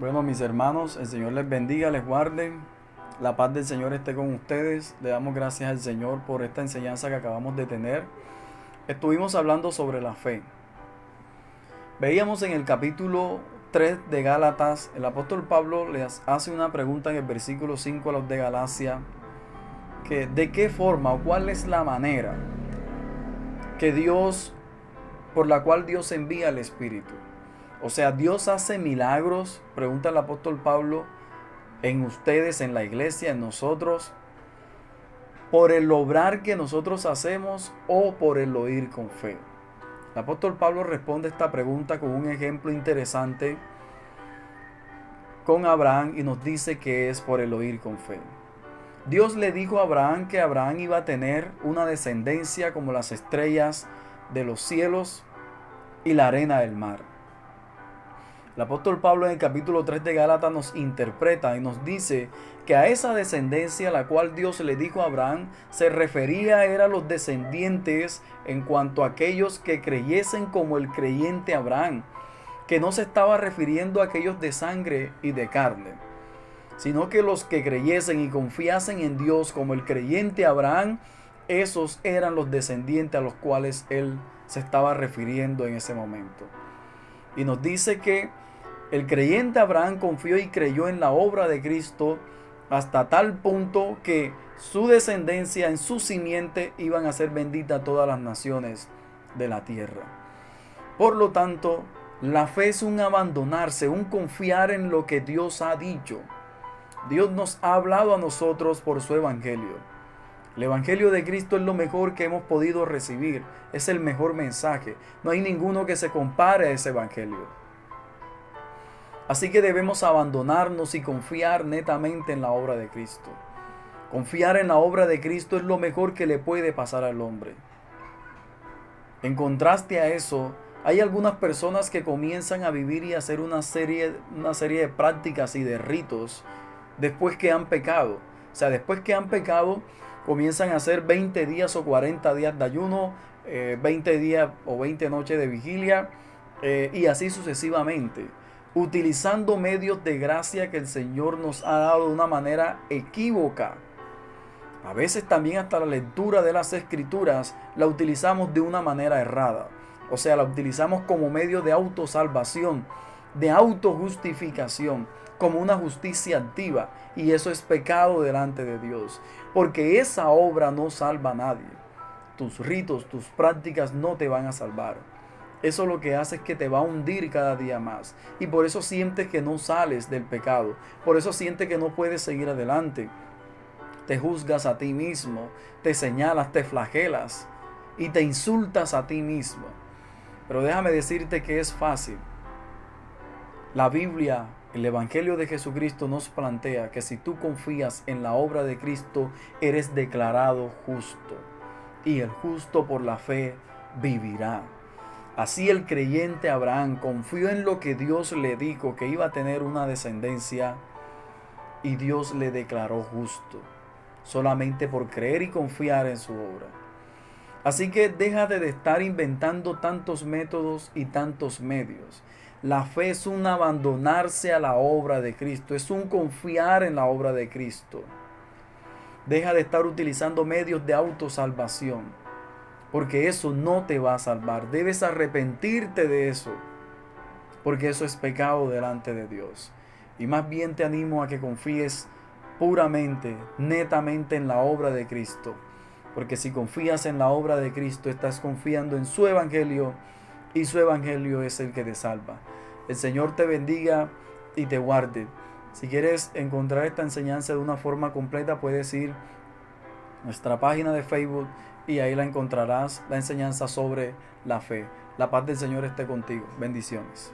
Bueno, mis hermanos, el Señor les bendiga, les guarde. La paz del Señor esté con ustedes. Le damos gracias al Señor por esta enseñanza que acabamos de tener. Estuvimos hablando sobre la fe. Veíamos en el capítulo 3 de Gálatas, el apóstol Pablo les hace una pregunta en el versículo 5 a los de Galacia, que de qué forma o cuál es la manera que por la cual Dios envía el Espíritu. O sea, Dios hace milagros, pregunta el apóstol Pablo, en ustedes, en la iglesia, en nosotros, por el obrar que nosotros hacemos o por el oír con fe. El apóstol Pablo responde esta pregunta con un ejemplo interesante con Abraham y nos dice que es por el oír con fe. Dios le dijo a Abraham que Abraham iba a tener una descendencia como las estrellas de los cielos y la arena del mar. El apóstol Pablo en el capítulo 3 de Gálatas nos interpreta y nos dice que a esa descendencia a la cual Dios le dijo a Abraham se refería a los descendientes en cuanto a aquellos que creyesen como el creyente Abraham, que no se estaba refiriendo a aquellos de sangre y de carne, sino que los que creyesen y confiasen en Dios como el creyente Abraham, esos eran los descendientes a los cuales él se estaba refiriendo en ese momento. Y nos dice que el creyente Abraham confió y creyó en la obra de Cristo hasta tal punto que su descendencia, en su simiente, iban a ser benditas todas las naciones de la tierra. Por lo tanto, la fe es un abandonarse, un confiar en lo que Dios ha dicho. Dios nos ha hablado a nosotros por su evangelio. El evangelio de Cristo es lo mejor que hemos podido recibir. Es el mejor mensaje. No hay ninguno que se compare a ese evangelio. Así que debemos abandonarnos y confiar netamente en la obra de Cristo. Confiar en la obra de Cristo es lo mejor que le puede pasar al hombre. En contraste a eso, hay algunas personas que comienzan a vivir y a hacer una serie de prácticas y de ritos después que han pecado. O sea, después que han pecado, comienzan a hacer 20 días o 40 días de ayuno, 20 días o 20 noches de vigilia, y así sucesivamente, utilizando medios de gracia que el Señor nos ha dado de una manera equívoca. A veces también hasta la lectura de las Escrituras la utilizamos de una manera errada. O sea, la utilizamos como medio de autosalvación, de autojustificación, como una justicia activa. Y eso es pecado delante de Dios. Porque esa obra no salva a nadie. Tus ritos, tus prácticas no te van a salvar. Eso lo que hace es que te va a hundir cada día más. Y por eso sientes que no sales del pecado. Por eso sientes que no puedes seguir adelante. Te juzgas a ti mismo, te señalas, te flagelas y te insultas a ti mismo. Pero déjame decirte que es fácil. La Biblia, el Evangelio de Jesucristo nos plantea que si tú confías en la obra de Cristo, eres declarado justo. Y el justo por la fe vivirá. Así el creyente Abraham confió en lo que Dios le dijo, que iba a tener una descendencia, y Dios le declaró justo, solamente por creer y confiar en su obra. Así que déjate de estar inventando tantos métodos y tantos medios. La fe es un abandonarse a la obra de Cristo, es un confiar en la obra de Cristo. Deja de estar utilizando medios de autosalvación, porque eso no te va a salvar. Debes arrepentirte de eso, porque eso es pecado delante de Dios. Y más bien te animo a que confíes puramente, netamente en la obra de Cristo. Porque si confías en la obra de Cristo, estás confiando en su evangelio, y su evangelio es el que te salva. El Señor te bendiga y te guarde. Si quieres encontrar esta enseñanza de una forma completa, puedes ir a nuestra página de Facebook y ahí la encontrarás, la enseñanza sobre la fe. La paz del Señor esté contigo. Bendiciones.